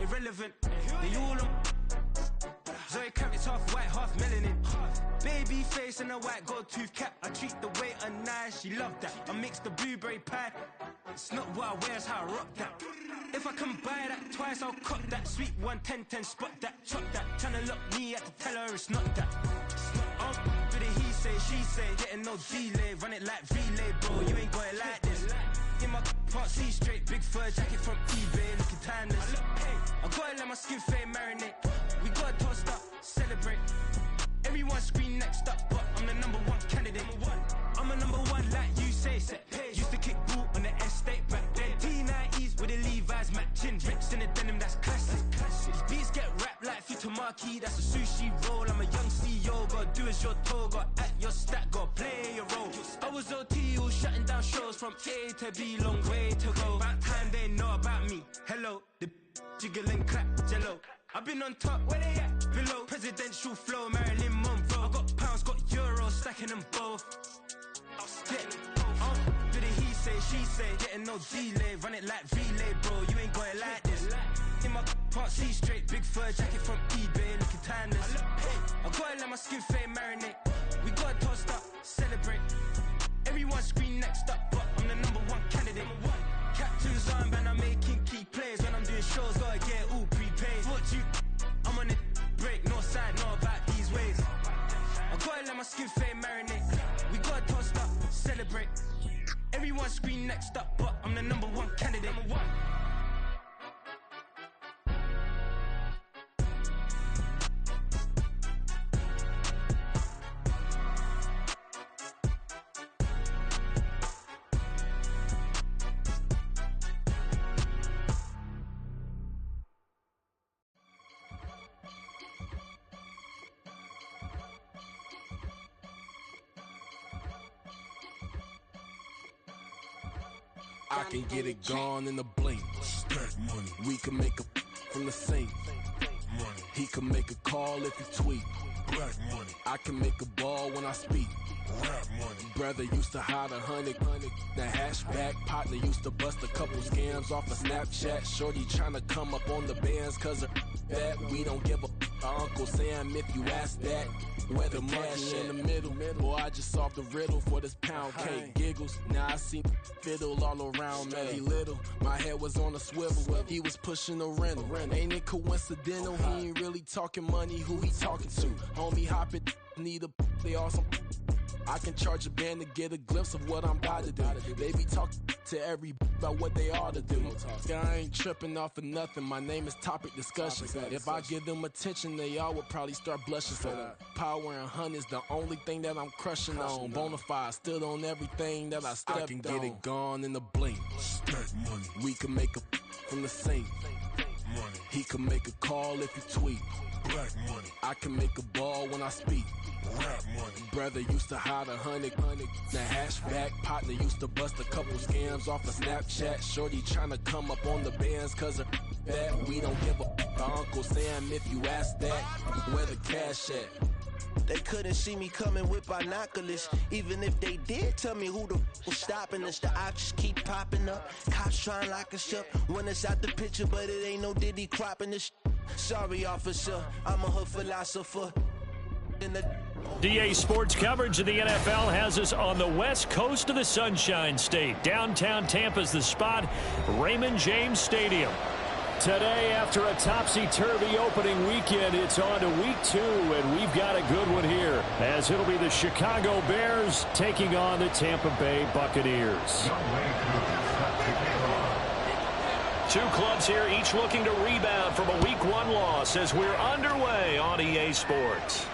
irrelevant. They all on Zoe Kravitz, half white, half melanin. Baby face and a white gold tooth cap. I treat the waiter nice, she loved that. I mix the blueberry pie. It's not what I wear, it's how I rock that. If I can buy that twice, I'll cut that. Sweet 110, spot that, chop that. Tryna lock me, I have to tell her it's not that. Do the he say, she say, getting no delay. Run it like relay, bro, you ain't got it like this. In my part C straight, big fur jacket from eBay, looking timeless. I gotta let my skin fade marinate. We gotta toast up, celebrate. Everyone scream next up, but I'm the #1 candidate. I'm a #1 like you say, set page. Used to kick boot on the estate back then. T90s with the Levi's matching. Rips in the denim, that's classic. These beats get wrapped like Futamaki, that's a sushi roll. I'm a young CEO, gotta do as you're told. Gotta act your stat, gotta play your role. I was OT, all shutting down shows from A to B, long way to go. About time they know about me. Hello, the jiggle and clap, jello. I've been on top, where they at? Below, presidential flow, Marilyn Monroe. I got pounds, got euros, stacking them both. Yeah, do the he say, she say, getting no delay. Run it like relay, bro, you ain't got it like this. In my part C straight, big fur jacket from eBay, looking timeless. I gotta let my skin fade marinate. We gotta toast up, celebrate. Everyone scream next up, but I'm the #1 candidate. Captain's armband, I'm making key plays. When I'm doing shows, gotta get it all prepaid. What you? I'm on it, break, no side, know about these ways. I gotta let my skin fade marinate. We gotta toast up, celebrate. Everyone scream next up, but I'm the #1 candidate. I can get it gone in a blink. Stack money. We can make a from the sink. Money. He can make a call if he tweet. Black money. I can make a ball when I speak. Rap money. Brother used to hide 100. The hatchback partner used to bust a couple scams off of Snapchat. Shorty tryna come up on the bands cause of that. We don't give a Uncle Sam if you ask that. Where the money in the middle. Boy, I just solved the riddle for this pound cake. Giggles, now I see fiddle all around me. He little, my head was on a swivel. He was pushing a rental. Ain't it coincidental? He ain't really talking money. Who he talking to? Homie hopping, need a they awesome. I can charge a band to get a glimpse of what I'm about to do. They be talking to every about what they ought to do. I ain't tripping off of nothing. My name is Topic Discussion. If I give them attention, they all would probably start blushing. So power and hunt is the only thing that I'm crushing on. Bonafide stood on everything that I stepped on. I can get it gone in a blink. Stack money. We can make a from the sink. Money. He can make a call if he tweet. Black money. I can make a ball when I speak. Rap money. Brother used to hide 100. The hatchback partner used to bust a couple scams off of Snapchat. Shorty tryna come up on the bands cause of that. We don't give a Uncle Sam if you ask that. Where the cash at? They couldn't see me coming with binoculars. Even if they did, tell me who the was stopping us. The options keep popping up. Cops trying to lock us up. When it's out the picture, but it ain't no Diddy cropping this. Sorry, officer, I'm a hood philosopher. DA Sports coverage of the NFL has us on the west coast of the Sunshine State. Downtown Tampa's the spot, Raymond James Stadium. Today, after a topsy-turvy opening weekend, it's on to week 2, and we've got a good one here, as it'll be the Chicago Bears taking on the Tampa Bay Buccaneers. Two clubs here, each looking to rebound from a week 1 loss as we're underway on EA Sports.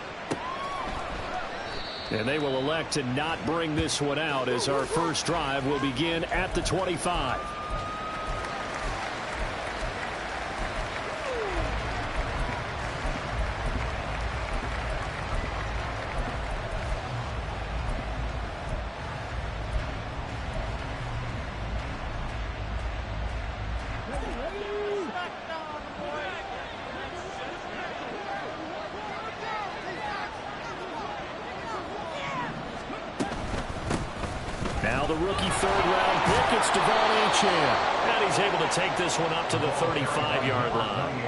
And they will elect to not bring this one out as our first drive will begin at the 25. Now the rookie third-round pick, it's Devon Achane. And he's able to take this one up to the 35-yard line.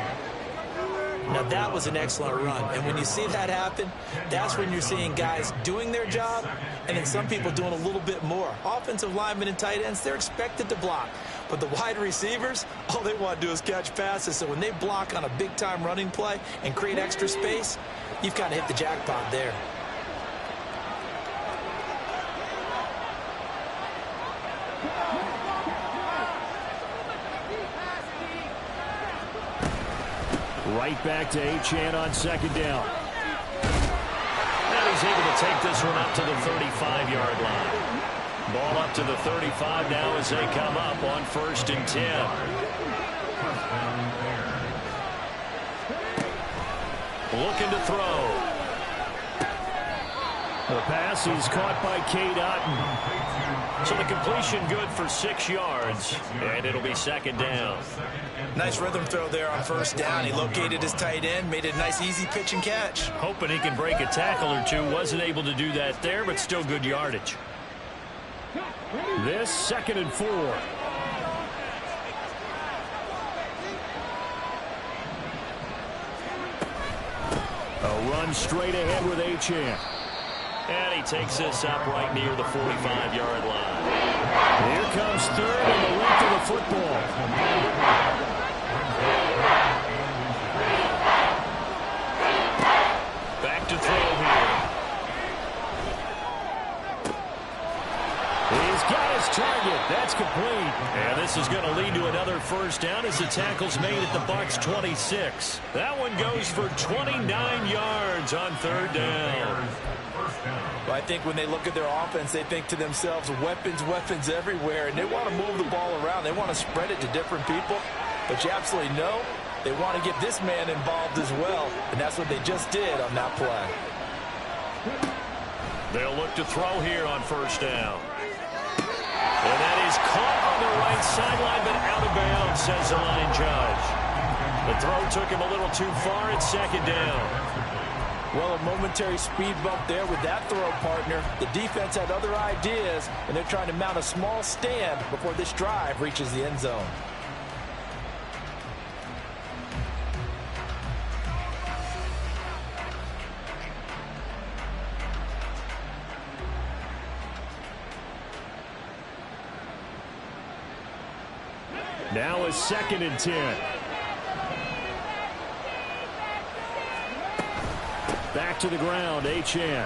Now, that was an excellent run. And when you see that happen, that's when you're seeing guys doing their job and then some people doing a little bit more. Offensive linemen and tight ends, they're expected to block. But the wide receivers, all they want to do is catch passes. So when they block on a big-time running play and create extra space, you've kind of hit the jackpot there. Right back to Achane on second down. And he's able to take this one up to the 35-yard line. Ball up to the 35 now as they come up on 1st and 10. Looking to throw. The pass is caught by Cade Otton. So the completion good for 6 yards, and it'll be 2nd down. Nice rhythm throw there on 1st down. He located his tight end, made it a nice easy pitch and catch. Hoping he can break a tackle or two. Wasn't able to do that there, but still good yardage. This 2nd and 4. A run straight ahead with Achane. And he takes this up right near the 45-yard line. Here comes 3rd and the length of the football. Back to throw here. He's got his target. That's complete. And this is going to lead to another 1st down as the tackle's made at the Bucs 26. That one goes for 29 yards on 3rd down. Well, I think when they look at their offense, they think to themselves, weapons, weapons everywhere, and they want to move the ball around. They want to spread it to different people, but you absolutely know they want to get this man involved as well, and that's what they just did on that play. They'll look to throw here on 1st down. And that is caught on the right sideline, but out of bounds, says the line judge. The throw took him a little too far at 2nd down. Well, a momentary speed bump there with that throw, partner. The defense had other ideas, and they're trying to mount a small stand before this drive reaches the end zone. Now a 2nd and 10. Back to the ground, Achane.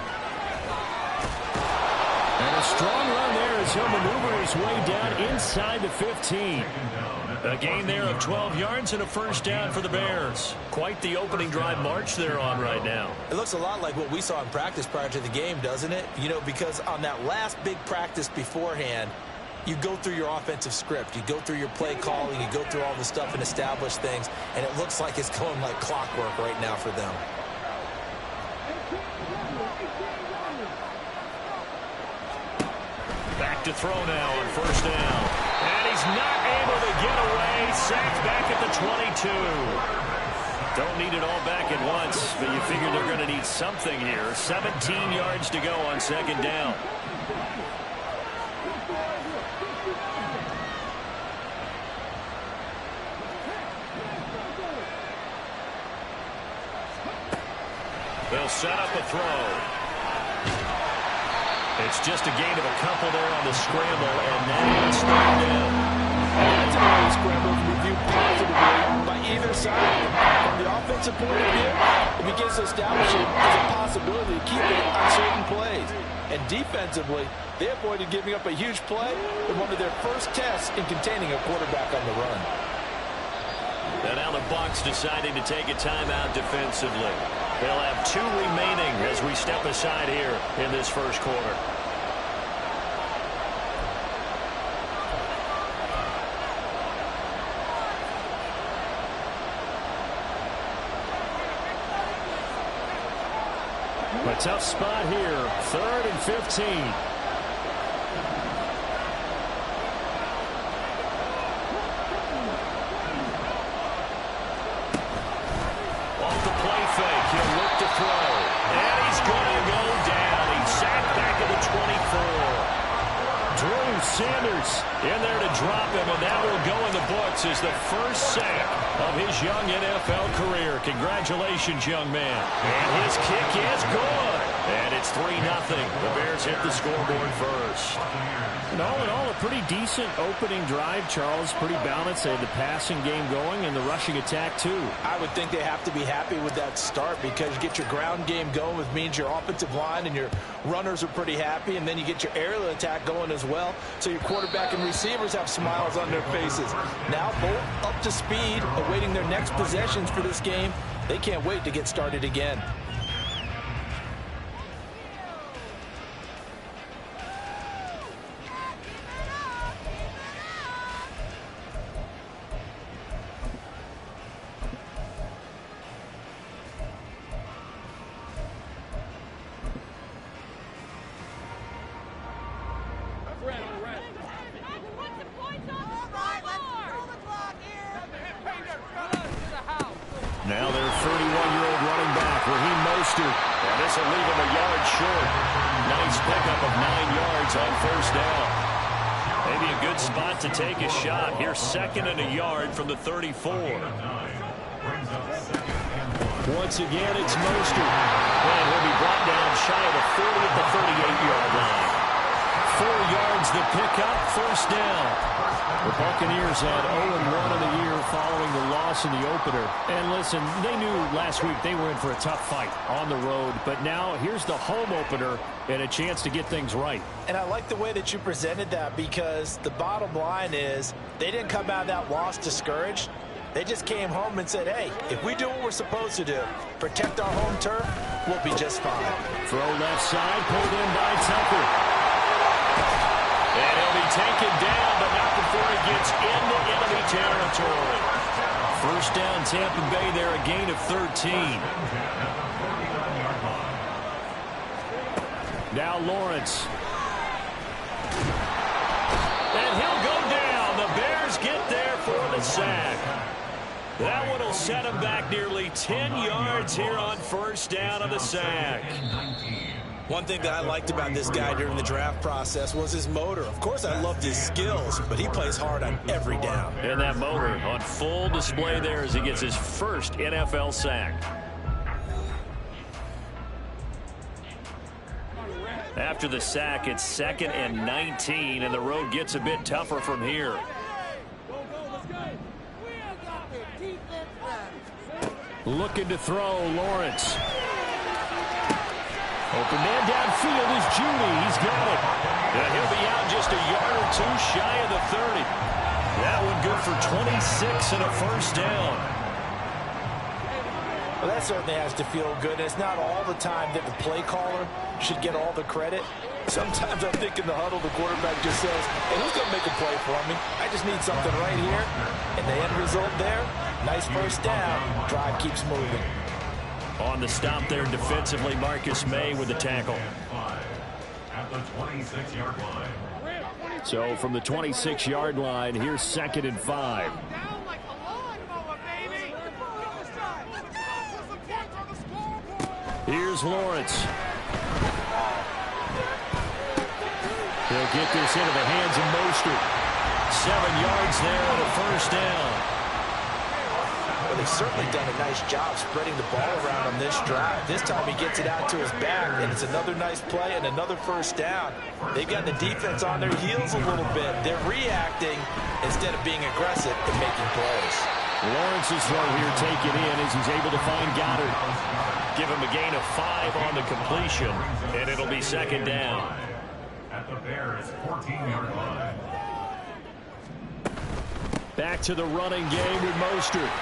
And a strong run there as he'll maneuver his way down inside the 15. A gain there of 12 yards and a 1st down for the Bears. Quite the opening drive march they're on right now. It looks a lot like what we saw in practice prior to the game, doesn't it? You know, because on that last big practice beforehand, you go through your offensive script. You go through your play calling. You go through all the stuff and establish things. And it looks like it's going like clockwork right now for them. Back to throw now on 1st down. And he's not able to get away. Sacked back at the 22. Don't need it all back at once, but you figure they're going to need something here. 17 yards to go on 2nd down. They'll set up a throw. It's just a gain of a couple there on the scramble, and now it's 3rd down. That's an early scramble to be viewed positively by either side. From the offensive point of view, it begins to establish it as a possibility to keep it on certain plays. And defensively, they avoided giving up a huge play in one of their first tests in containing a quarterback on the run. And now the Bucs deciding to take a timeout defensively. They'll have 2 remaining as we step aside here in this 1st quarter. A tough spot here. 3rd and 15. Sanders in there to drop him, and that will go in the books as the first sack of his young NFL career. Congratulations, young man. And his kick is good. And it's 3-0. The Bears hit the scoreboard first. And all in all, a pretty decent opening drive, Charles. Pretty balanced. They had the passing game going and the rushing attack, too. I would think they have to be happy with that start because you get your ground game going, which means your offensive line and your runners are pretty happy, and then you get your aerial attack going as well. So your quarterback and receivers have smiles on their faces. Now both up to speed, awaiting their next possessions for this game. They can't wait to get started again. Now their 31-year-old running back, Raheem Mostert. And this will leave him a yard short. Nice pickup of 9 yards on first down. Maybe a good spot to take a shot. Here's 2nd and a yard from the 34. Once again, it's Mostert. And he'll be brought down shy of the 40 at the 38-yard line. 4 yards the pickup, first down. The Buccaneers had 0-1 in the year following the loss in the opener. And listen, they knew last week they were in for a tough fight on the road. But now here's the home opener and a chance to get things right. And I like the way that you presented that because the bottom line is they didn't come out of that loss discouraged. They just came home and said, hey, if we do what we're supposed to do, protect our home turf, we'll be just fine. Throw left side, pulled in by Tucker. And he'll be taken down, but not before he gets into enemy territory. First down, Tampa Bay there, a gain of 13. Now Lawrence. And he'll go down. The Bears get there for the sack. That one will set him back nearly 10 yards here on first down of the sack. One thing that I liked about this guy during the draft process was his motor. Of course, I loved his skills, but he plays hard on every down. And that motor on full display there as he gets his first NFL sack. After the sack, it's 2nd and 19, and the road gets a bit tougher from here. Looking to throw, Lawrence. Open man downfield is Judy. He's got it. And he'll be out just a yard or two shy of the 30. That one good for 26 and a first down. Well, that certainly has to feel good. It's not all the time that the play caller should get all the credit. Sometimes I think in the huddle, the quarterback just says, hey, who's going to make a play for me? I just need something right here. And the end result there, nice first down. Drive keeps moving. On the stop there defensively, Marcus May with the tackle. At the 26-yard line. So from the 26-yard line, here's 2nd and 5. Here's Lawrence. He'll get this into the hands of Mostert. 7 yards there and a first down. Well, they've certainly done a nice job spreading the ball around on this drive. This time he gets it out to his back, and it's another nice play and another first down. They've got the defense on their heels a little bit. They're reacting instead of being aggressive and making plays. Lawrence's throw here taken in as he's able to find Goddard. Give him a gain of 5 on the completion, and it'll be 2nd down. At the Bears' 14-yard line. Back to the running game with Mostert.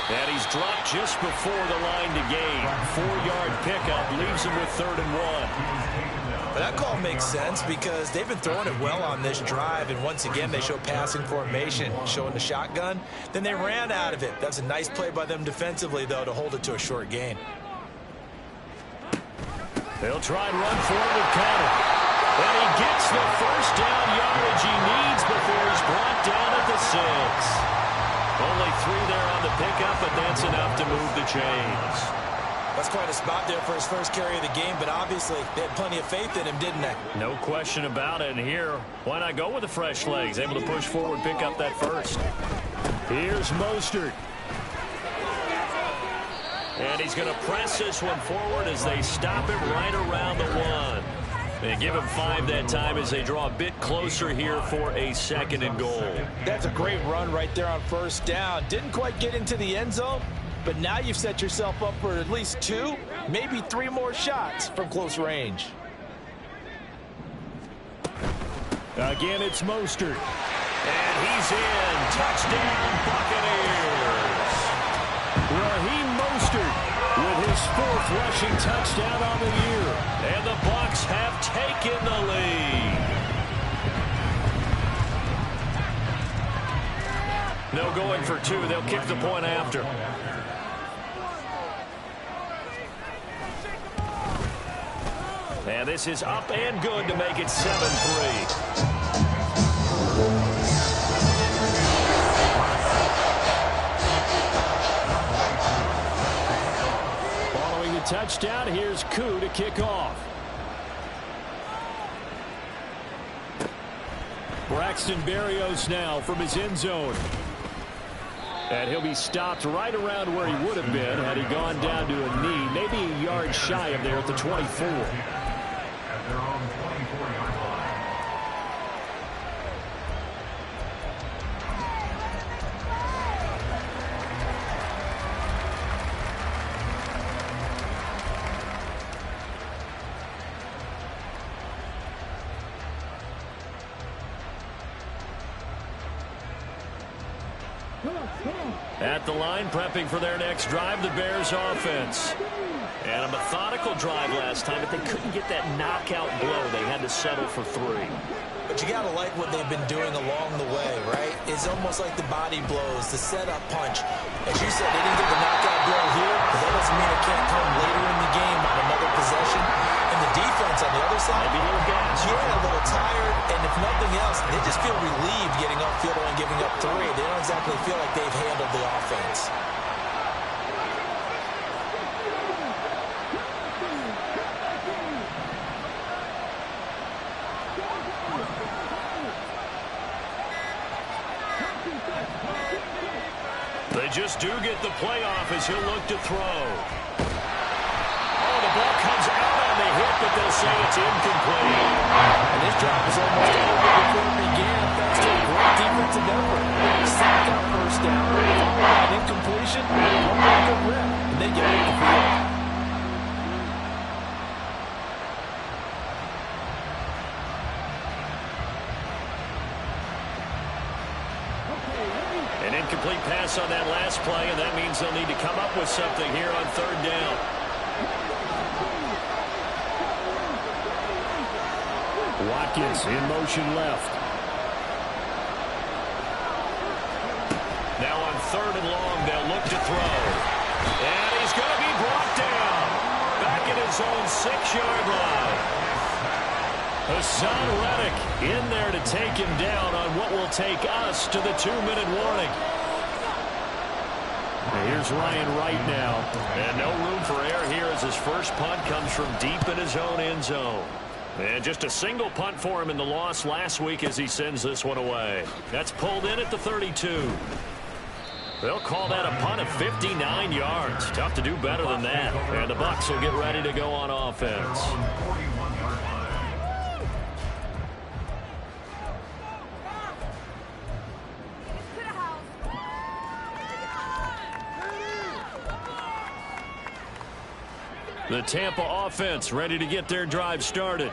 And he's dropped just before the line to gain. 4-yard pickup leaves him with 3rd and 1. But that call makes sense because they've been throwing it well on this drive, and once again they show passing formation, showing the shotgun. Then they ran out of it. That's a nice play by them defensively, though, to hold it to a short gain. They'll try and run forward with Conner. And he gets the first down yardage he needs before he's brought down at the 6. Only 3 there on the pickup, but that's enough to move the chains. That's quite a spot there for his first carry of the game, but obviously they had plenty of faith in him, didn't they? No question about it. And here, why not go with the fresh legs? Able to push forward, pick up that first. Here's Mostert. And he's going to press this one forward as they stop him right around the 1. They give him 5 that time as they draw a bit closer here for a 2nd and goal. That's a great run right there on first down. Didn't quite get into the end zone, but now you've set yourself up for at least 2, maybe 3 more shots from close range. Again, it's Mostert. And he's in. Touchdown, Buccaneers. Raheem Mostert with his 4th rushing touchdown on the year. And the Bucs have taken the lead. No going for 2. They'll kick the point after. And this is up and good to make it 7-3. Touchdown. Here's Koo to kick off. Braxton Berrios now from his end zone. And he'll be stopped right around where he would have been had he gone down to a knee, maybe a yard shy of there at the 24. At their own 24-yard line. At the line, prepping for their next drive, the Bears offense. And a methodical drive last time, but they couldn't get that knockout blow. They had to settle for 3. But you got to like what they've been doing along the way, right? It's almost like the body blows, the setup punch. As you said, they didn't get the knockout blow here, but that doesn't mean it can't come later in the game on another possession. And the defense on the other side, maybe a little gas. Yeah, a little tired, and if nothing else, they just feel relieved getting upfield and giving up 3. They don't exactly feel like they've handled the offense. They just do get the playoff as he'll look to throw. Oh, the ball comes out on the hit, but they'll say it's incomplete. And this drive was almost over before it began, thanks to a great defensive effort. Sack out first down, followed by an incompletion, one more good rep, and they get off the field. An incomplete pass on that last play, and that means they'll need to come up with something here on 3rd down. Watkins in motion left. Now on 3rd and long, they'll look to throw. And he's going to be brought down. Back at his own 6-yard line. Hassan Reddick in there to take him down on what will take us to the 2-minute warning. Here's Ryan Wright now. And no room for error here as his first punt comes from deep in his own end zone. And just a single punt for him in the loss last week as he sends this one away. That's pulled in at the 32. They'll call that a punt of 59 yards. Tough to do better than that. And the Bucs will get ready to go on offense. The Tampa offense ready to get their drive started.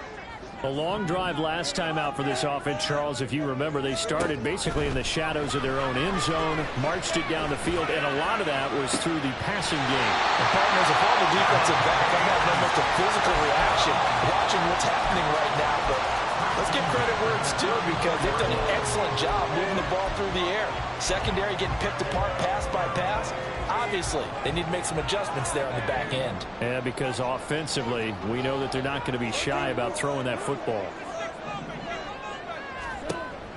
A long drive last time out for this offense, Charles. If you remember, they started basically in the shadows of their own end zone, marched it down the field, and a lot of that was through the passing game. And partners, a former defensive back, I'm having almost a physical reaction watching what's happening right now. But let's give credit where it's due because they've done an excellent job moving the ball through the air. Secondary getting picked apart pass by pass. Obviously, they need to make some adjustments there on the back end. Yeah, because offensively, we know that they're not going to be shy about throwing that football.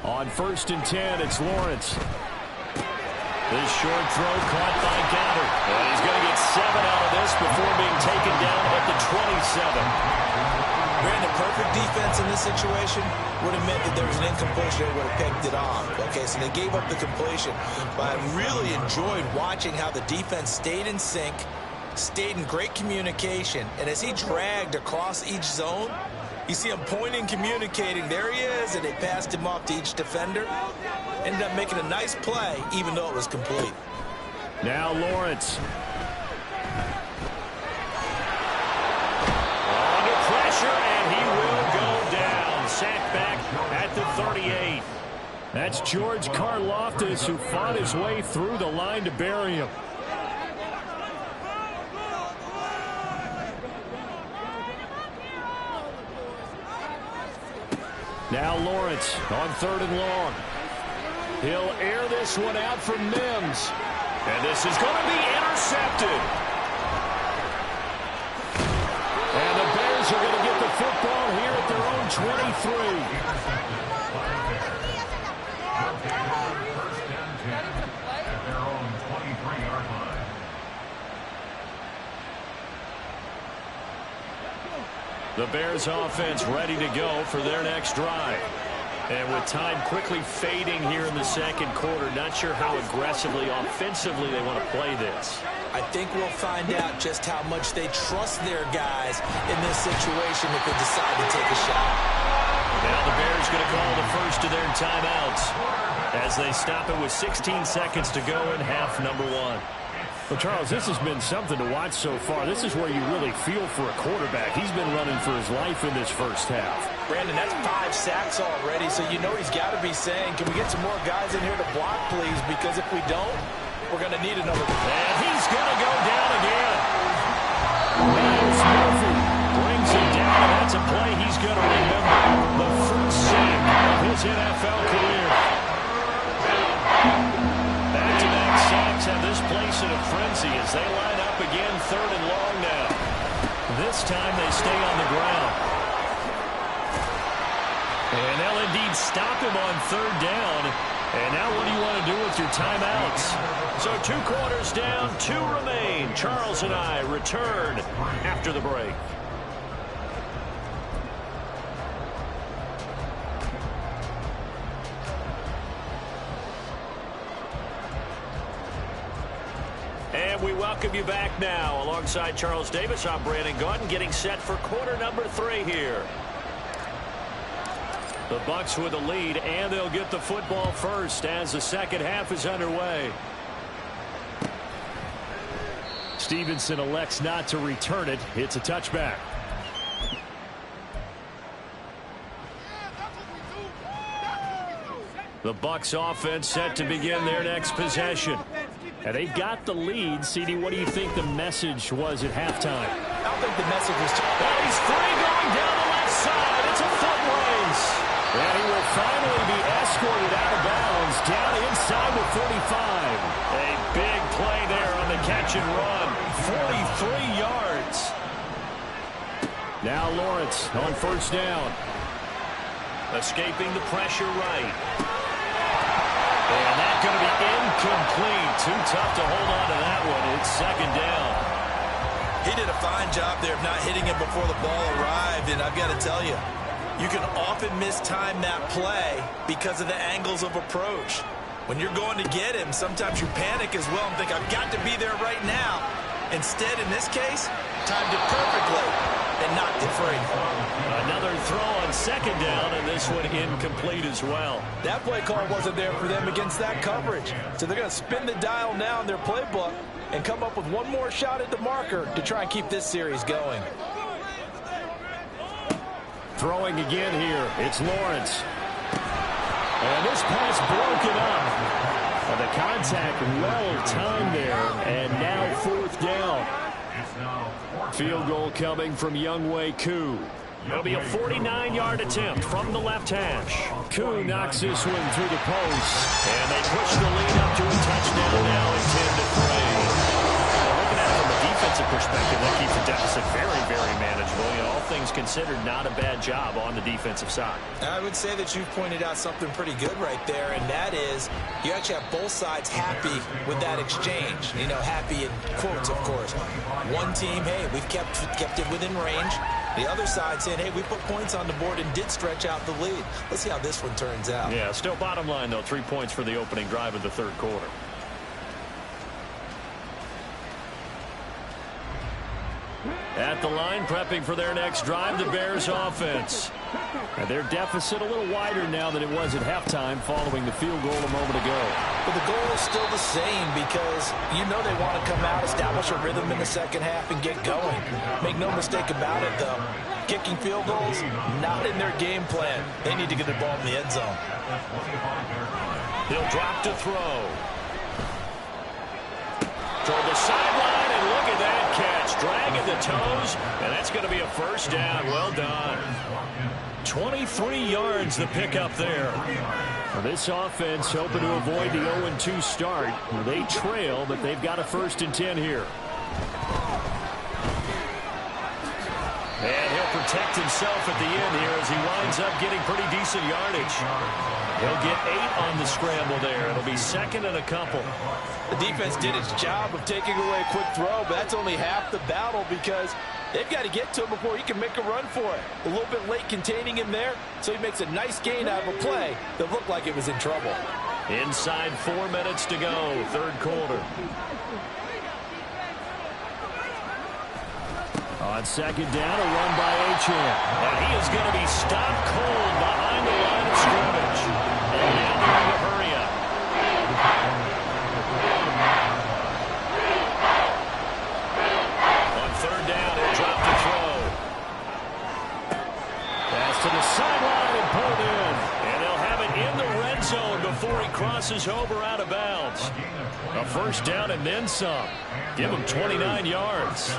On 1st and 10, it's Lawrence. This short throw caught by Goddard. And he's going to get 7 out of this before being taken down at the 27. Brandon, perfect defense in this situation would have meant that there was an incompletion. They would have picked it off. Okay, so they gave up the completion. But I really enjoyed watching how the defense stayed in sync, stayed in great communication. And as he dragged across each zone, you see him pointing, communicating. There he is, and they passed him off to each defender. Ended up making a nice play, even though it was complete. Now Lawrence. And he will go down. Sacked back at the 38. That's George Karlaftis, who fought his way through the line to bury him. Now Lawrence on 3rd and long. He'll air this one out for Mims. And this is going to be intercepted. And the Bears are going to get the football here at their own 23. At their own 23-yard line. The Bears offense ready to go for their next drive. And with time quickly fading here in the second quarter, not sure how aggressively, offensively they want to play this. I think we'll find out just how much they trust their guys in this situation if they decide to take a shot. Now the Bears going to call the first of their timeouts as they stop it with 16 seconds to go in half number 1. Well, Charles, this has been something to watch so far. This is where you really feel for a quarterback. He's been running for his life in this first half. Brandon, that's 5 sacks already, so you know he's got to be saying, can we get some more guys in here to block, please? Because if we don't, we're going to need another. And he's going to go down again. Miles Murphy brings him down, and that's a play he's going to remember. The first sack of his NFL career. Back-to-back sacks have this place in a frenzy as they line up again 3rd and long now. This time they stay on the ground. And they'll indeed stop him on 3rd down. And now what do you want to do with your timeouts? So 2 quarters down, 2 remain. Charles and I return after the break. And we welcome you back now. Alongside Charles Davis, I'm Brandon Gaudin, getting set for quarter number 3 here. The Bucs with a lead, and they'll get the football first as the second half is underway. Stevenson elects not to return it. It's a touchback. The Bucs offense set to begin their next possession. And they've got the lead. CD, what do you think the message was at halftime? I don't think the message was... Oh, he's free going down the left side. It's a foot race. And he will finally be escorted out of bounds down inside the 45. A big play there on the catch and run. 43 yards. Now Lawrence on 1st down. Escaping the pressure right. And that's going to be incomplete. Too tough to hold on to that one. It's 2nd down. He did a fine job there of not hitting him before the ball arrived. And I've got to tell you, you can often mistime that play because of the angles of approach. When you're going to get him, sometimes you panic as well and think, I've got to be there right now. Instead, in this case, timed it perfectly and knocked it free. Another throw on 2nd down, and this one incomplete as well. That play call wasn't there for them against that coverage. So they're going to spin the dial now in their playbook and come up with one more shot at the marker to try and keep this series going. Throwing again here, it's Lawrence. And this pass broken up. And the contact well timed there, and now 4th down. Field goal coming from Younghoe Koo. It'll be a 49-yard attempt from the left hash. Koo knocks this one through the post, and they push the lead up to a touchdown now at 10-3. Looking at it from a defensive defensive perspective, that keeps the deficit very, very manageable. You know, all things considered, not a bad job on the defensive side. I would say that you've pointed out something pretty good right there, and that is you actually have both sides happy with that exchange. You know, happy in quotes, of course. One team, hey, we've kept it within range. The other side saying, hey, we put points on the board and did stretch out the lead. Let's see how this one turns out. Yeah, still bottom line, though, 3 points for the opening drive of the third quarter. At the line, prepping for their next drive, the Bears offense. And their deficit a little wider now than it was at halftime following the field goal a moment ago. But the goal is still the same because you know they want to come out, establish a rhythm in the second half, and get going. Make no mistake about it, though. Kicking field goals, not in their game plan. They need to get the ball in the end zone. He'll drop to throw. Toward the sideline, and look at that catch. Dragging the toes, and that's going to be a first down. Well done. 23 yards the pickup there. Well, this offense hoping to avoid the 0-2 start. They trail, but they've got a 1st and 10 here. And he'll protect himself at the end here as he winds up getting pretty decent yardage. He'll get 8 on the scramble there. It'll be 2nd and a couple. The defense did its job of taking away a quick throw, but that's only half the battle because they've got to get to him before he can make a run for it. A little bit late containing him there, so he makes a nice gain out of a play that looked like it was in trouble. Inside 4 minutes to go, third quarter. On second down, a run by Achane. And he is going to be stopped cold behind the line of scrimmage. And now they're in a hurry up. On third down, he'll drop to throw. Pass to the sideline and pulled in. And they'll have it in the red zone before he crosses over out of bounds. A first down and then some. Give him 29 yards.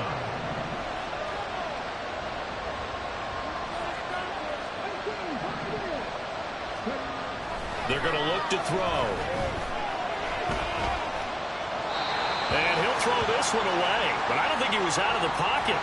They're going to look to throw. And he'll throw this one away. But I don't think he was out of the pocket.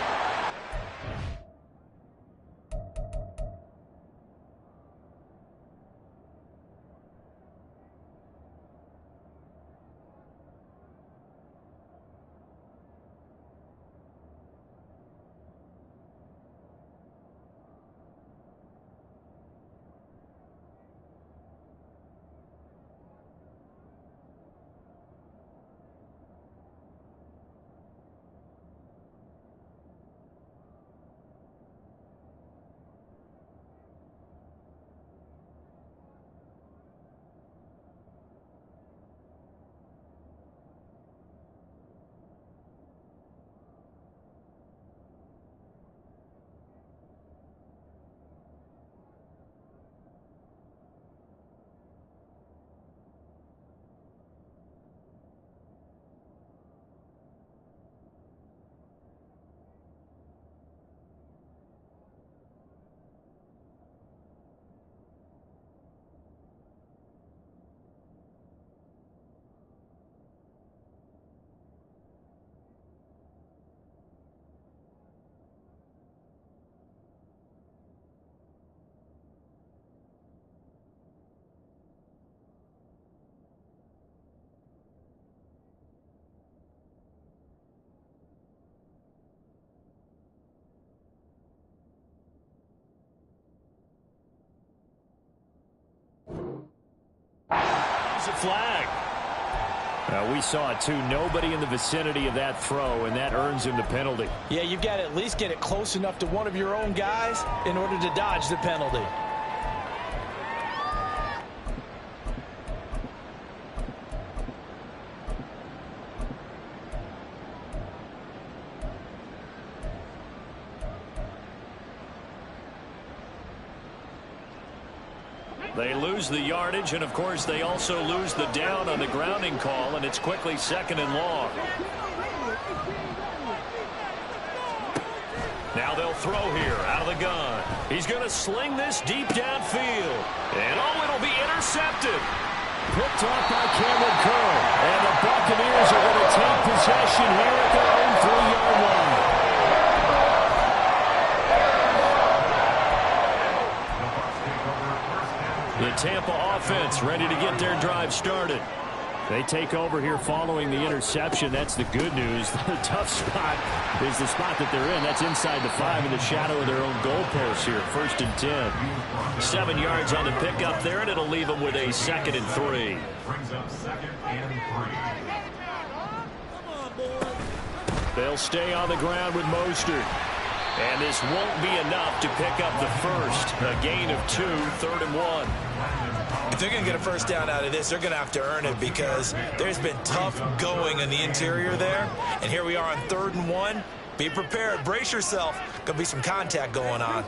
A flag. We saw it too. Nobody in the vicinity of that throw, and that earns him the penalty. Yeah, you've got to at least get it close enough to one of your own guys in order to dodge the penalty. They lose the yardage, and of course they also lose the down on the grounding call, and it's quickly 2nd and long. Now they'll throw here out of the gun. He's going to sling this deep downfield. And oh, it'll be intercepted. Picked off by Cameron Curl. And the Buccaneers are going to take possession here at their own 3-yard line. The Tampa offense ready to get their drive started. They take over here following the interception. That's the good news. The tough spot is the spot that they're in. That's inside the 5 in the shadow of their own goalpost here. 1st and 10. 7 yards on the pickup there, and it'll leave them with a 2nd and 3. Brings up 2nd and 3. They'll stay on the ground with Mostert. And this won't be enough to pick up the first. A gain of 2, 3rd and 1. If they're going to get a first down out of this, they're going to have to earn it because there's been tough going in the interior there. And here we are on 3rd and 1. Be prepared. Brace yourself. Going to be some contact going on.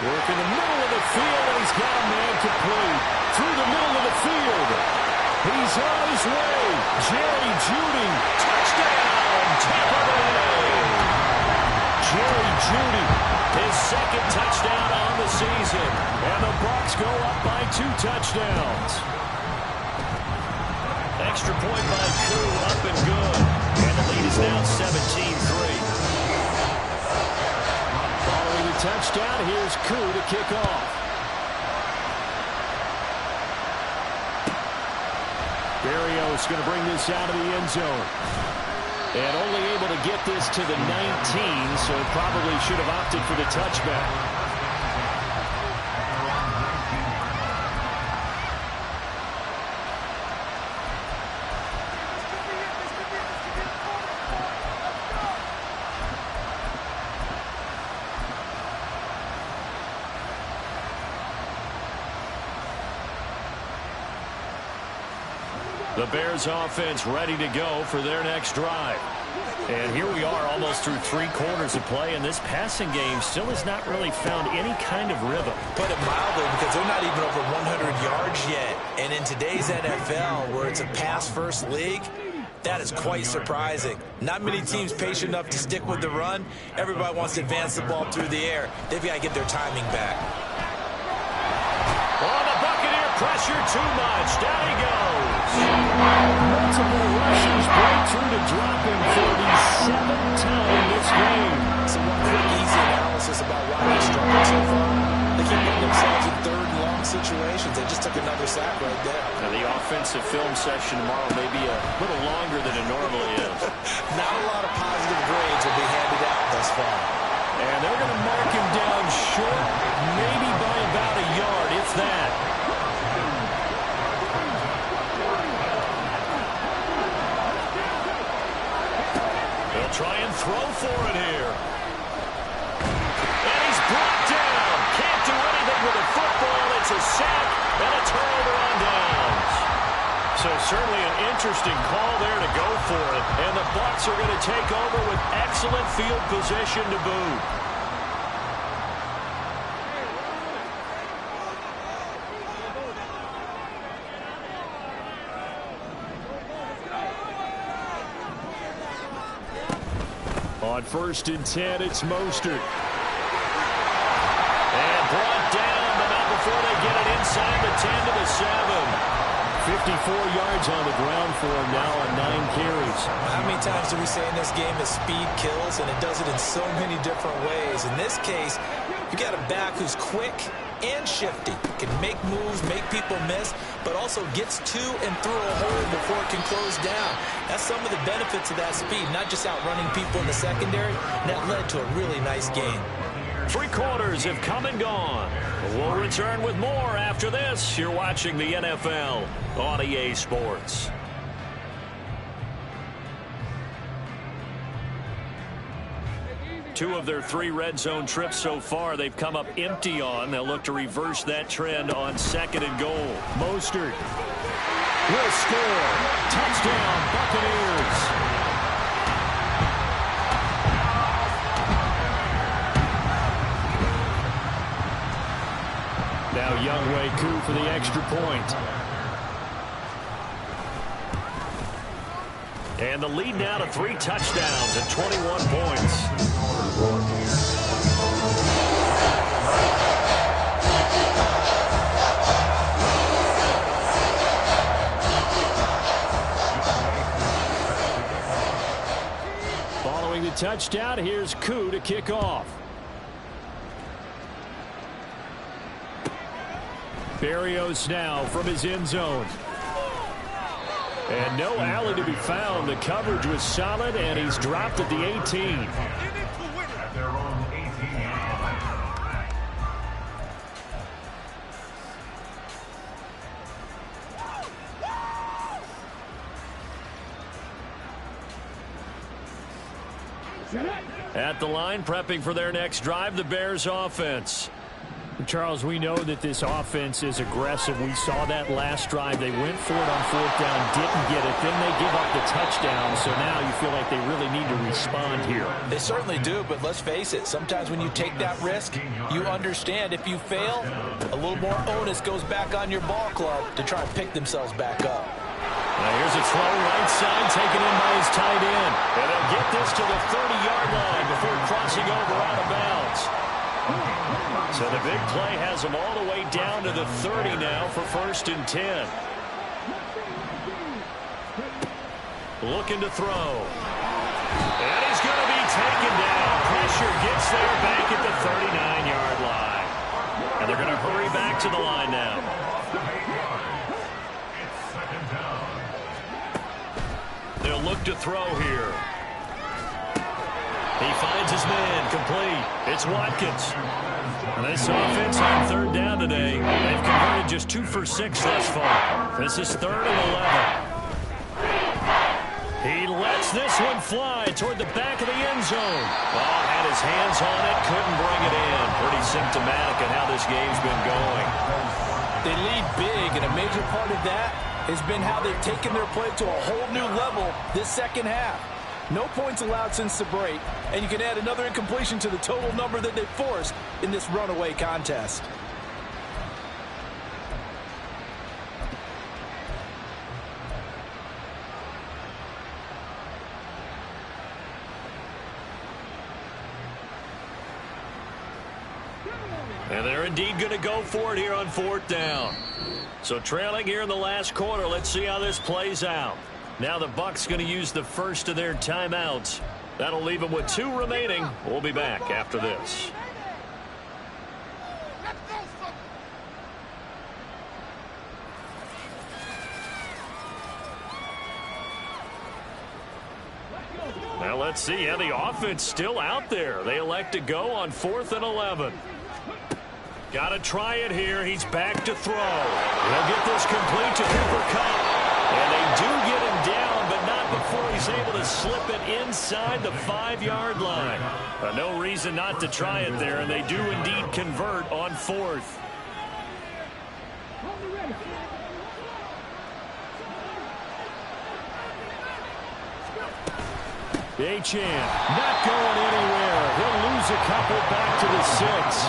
Work in the middle of the field, and he's got a man complete. Through the middle of the field. He's on his way. Jerry Jeudy. Touchdown, Tampa Bay. Jerry Jeudy, his 2nd touchdown on the season. And the Bucs go up by 2 touchdowns. Extra point by Koo, up and good. And the lead is now 17-3. Following the touchdown, here's Koo to kick off. Berrios going to bring this out of the end zone. And only able to get this to the 19, so probably should have opted for the touchback. The Bears offense ready to go for their next drive. And here we are almost through 3 quarters of play, and this passing game still has not really found any kind of rhythm. Put it mildly, because they're not even over 100 yards yet. And in today's NFL, where it's a pass-first league, that is quite surprising. Not many teams patient enough to stick with the run. Everybody wants to advance the ball through the air. They've got to get their timing back. Oh, the Buccaneer pressure too much. Down he goes. Multiple rushers break through to drop him for the 7th time this game. So one quick, easy analysis about why they struggled so far. They keep putting themselves in 3rd and long situations. They just took another sack right there. Now, the offensive film session tomorrow may be a little longer than it normally is. Not a lot of positive grades will be handed out thus far. And they're going to mark him down short, maybe by about a yard, if that. They'll try and throw for it here. And he's brought down. Can't do anything with a football. It's a sack and a turnover on downs. So certainly an interesting call there to go for it. And the Bucs are going to take over with excellent field position to boot. On 1st and 10, it's Mostert. And brought down, but not before they get it inside the 10 to the 7. 54 yards on the ground for him now on 9 carries. How many times do we say in this game that speed kills, and it does it in so many different ways? In this case, you got a back who's quick and shifty, can make moves, make people miss, but also gets to and through a hole before it can close down. That's some of the benefits of that speed, not just outrunning people in the secondary, and that led to a really nice game. 3 quarters have come and gone. We'll return with more after this. You're watching the NFL on EA Sports. Two of their 3 red zone trips so far, they've come up empty on. They'll look to reverse that trend on 2nd and goal. Mostert will score. Touchdown, Buccaneers. Now Younghoe Koo for the extra point. And the lead now to 3 touchdowns and 21 points. touchdown. Here's Koo to kick off. Berrios now from his end zone. And no alley to be found. The coverage was solid, and he's dropped at the 18. At their own 18-yard line. At the line, prepping for their next drive, the Bears offense. Charles, we know that this offense is aggressive. We saw that last drive. They went for it on fourth down, didn't get it. Then they give up the touchdown, so now you feel like they really need to respond here. They certainly do, but let's face it. Sometimes when you take that risk, you understand if you fail, a little more onus goes back on your ball club to try and pick themselves back up. Now here's a throw right side taken in by his tight end. And they'll get this to the 30-yard line before crossing over out of bounds. So the big play has them all the way down to the 30 now for 1st and 10. Looking to throw. And he's going to be taken down. Pressure gets there back at the 39-yard line. And they're going to hurry back to the line now. They'll look to throw here. He finds his man, complete. It's Watkins. And this offense on 3rd down today, they've converted just 2 for 6 thus far. This is 3rd and 11. He lets this one fly toward the back of the end zone. Oh, had his hands on it, couldn't bring it in. Pretty symptomatic of how this game's been going. They lead big, and a major part of that has been how they've taken their play to a whole new level this second half. No points allowed since the break, and you can add another incompletion to the total number that they forced in this runaway contest. And they're indeed going to go for it here on 4th down. So trailing here in the last quarter, let's see how this plays out. Now the Bucs going to use the first of their timeouts. That'll leave them with 2 remaining. We'll be back after this. Now let's see how the offense still out there. They elect to go on 4th and 11. Got to try it here. He's back to throw. They'll get this complete to Cooper Kupp. And they do get him down, but not before he's able to slip it inside the 5-yard line. No reason not to try it there, and they do indeed convert on 4th. Achane not going anywhere. He'll lose a couple back to the 6.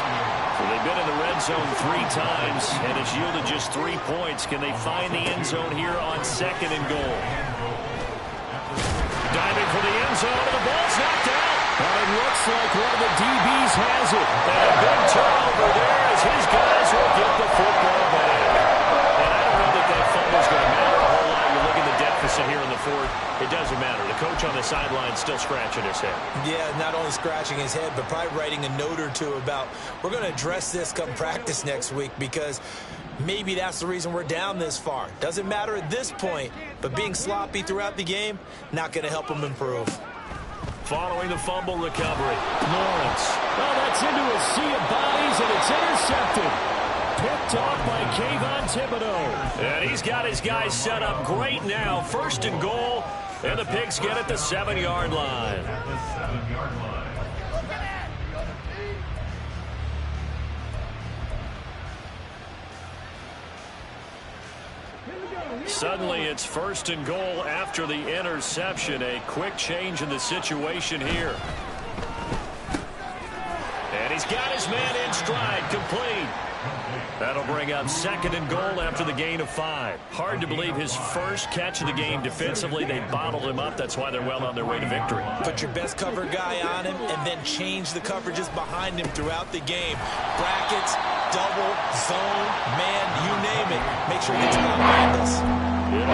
So they've been in the red zone 3 times, and it's yielded just 3 points. Can they find the end zone here on 2nd and goal? Diving for the end zone, and the ball's knocked out. But it looks like one of the DBs has it. And a big turnover there as his guys will get the football back. And I don't know that that fumble's going to matter a whole lot. You look at the deficit here in the 4th. It doesn't matter. The coach on the sideline still scratching his head. Yeah, not only scratching his head, but probably writing a note or 2 about, we're going to address this come practice next week, because maybe that's the reason we're down this far. Doesn't matter at this point, but being sloppy throughout the game, not going to help him improve. Following the fumble recovery, Lawrence. Well, that's into a sea of bodies, and it's intercepted. Picked off by Kayvon Thibodeau. And he's got his guys set up great now. 1st and goal, and the Pigs get at the 7-yard line. Suddenly it's 1st and goal after the interception. A quick change in the situation here. And he's got his man in stride, complete. That'll bring up 2nd and goal after the gain of 5. Hard to believe his first catch of the game defensively. They bottled him up. That's why they're well on their way to victory. Put your best cover guy on him and then change the coverages behind him throughout the game. Brackets, double, zone, man, you name it. Make sure you get to behind us. No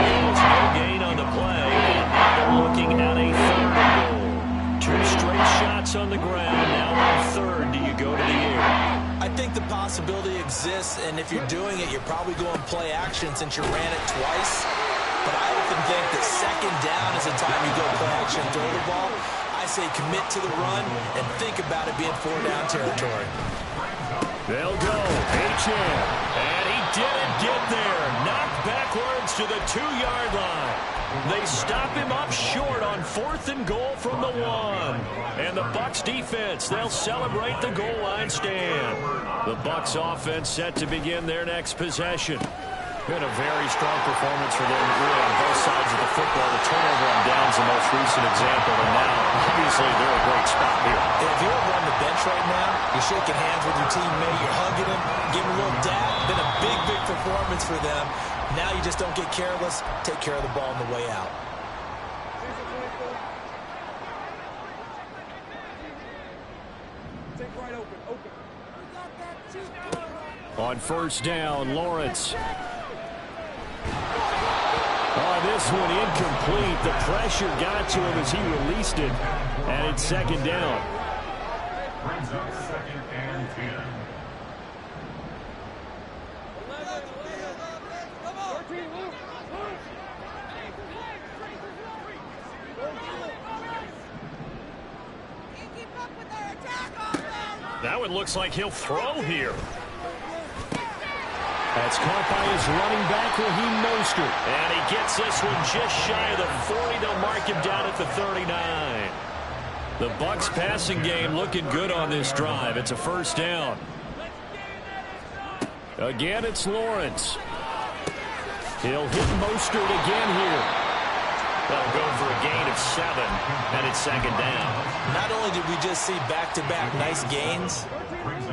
gain on the play. And now they're looking at a 3rd and goal. 2 straight Straight shots on the ground. Now on third, do you go to the air? I think the possibility exists, and if you're doing it, you're probably going play action since you ran it twice. But I often think that second down is the time you go play action and throw the ball. I say commit to the run and think about it being 4-down territory. They'll go. H.M. And he didn't get there. Knocked backwards to the 2-yard line. They stop him up short on 4th and goal from the 1. And the Bucs defense, they'll celebrate the goal line stand. The Bucs offense set to begin their next possession. Been a very strong performance for them really on both sides of the football. The turnover on downs the most recent example, and now obviously they're a great spot here. If you're over on the bench right now, you're shaking hands with your teammate, you're hugging him, giving a little dab. Been a big, big performance for them. Now you just don't get careless. Take care of the ball on the way out. On first down, Lawrence. This one incomplete. The pressure got to him as he released it. And it's second down. Brings up 2nd and 10. That one looks like he'll throw here. That's caught by his running back, Raheem Mostert. And he gets this one just shy of the 40. They'll mark him down at the 39. The Bucs passing game looking good on this drive. It's a first down. Again, it's Lawrence. He'll hit Mostert again here. They'll go for a gain of 7, and it's second down. Not only did we just see back-to-back nice gains,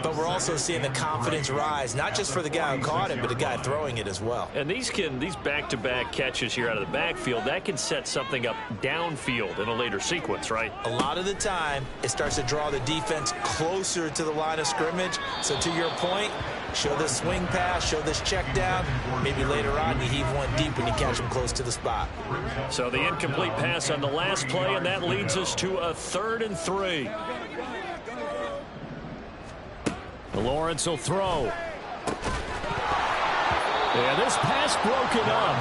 but we're also seeing the confidence rise, not just for the guy who caught it, but the guy throwing it as well. And these back-to-back catches here out of the backfield, that can set something up downfield in a later sequence, right? A lot of the time, it starts to draw the defense closer to the line of scrimmage. So to your point, show this swing pass, show this check down. Maybe later on you heave one deep when you catch him close to the spot. So the incomplete pass on the last play, and that leads us to a 3rd and 3. Lawrence will throw. Yeah, this pass broken up.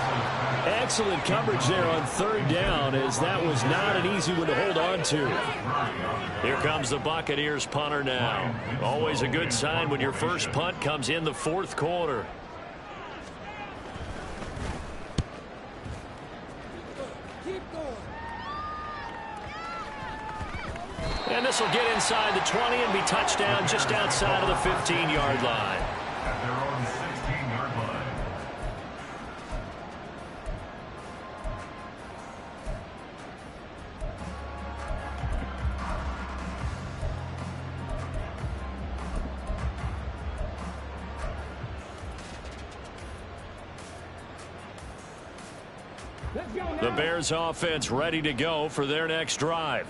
Excellent coverage there on 3rd down, as that was not an easy one to hold on to. Here comes the Buccaneers punter now. Always a good sign when your first punt comes in the 4th quarter. And this will get inside the 20 and be touchdown just outside of the 15-yard line. At their own 16-yard line. The Bears offense ready to go for their next drive.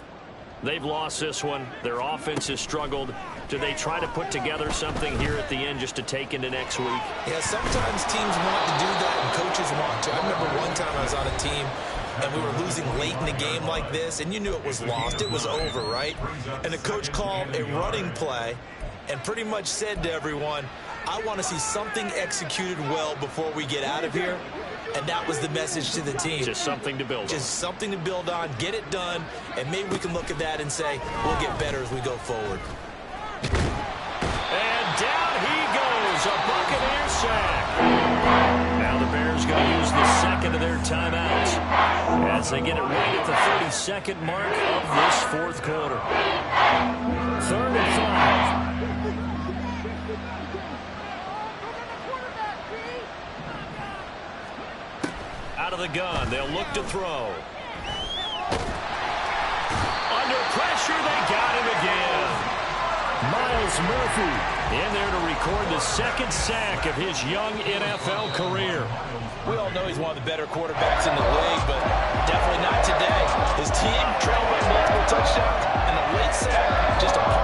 They've lost this one. Their offense has struggled. Do they try to put together something here at the end just to take into next week? Yeah, sometimes teams want to do that and coaches want to. I remember one time I was on a team and we were losing late in the game like this, and you knew it was lost. It was over, right? And the coach called a running play and pretty much said to everyone, I want to see something executed well before we get out of here. And that was the message to the team. Just something to build on. Just something to build on, get it done, and maybe we can look at that and say, we'll get better as we go forward. And down he goes, a Buccaneer sack. Now the Bears going to use the second of their timeouts as they get it right at the 32nd mark of this 4th quarter. 3rd and 5. Out of the gun, they'll look to throw. Under pressure, they got him again. Myles Murphy in there to record the 2nd sack of his young NFL career. We all know he's one of the better quarterbacks in the league, but definitely not today. His team trailed by multiple touchdowns, and a late sack, just a part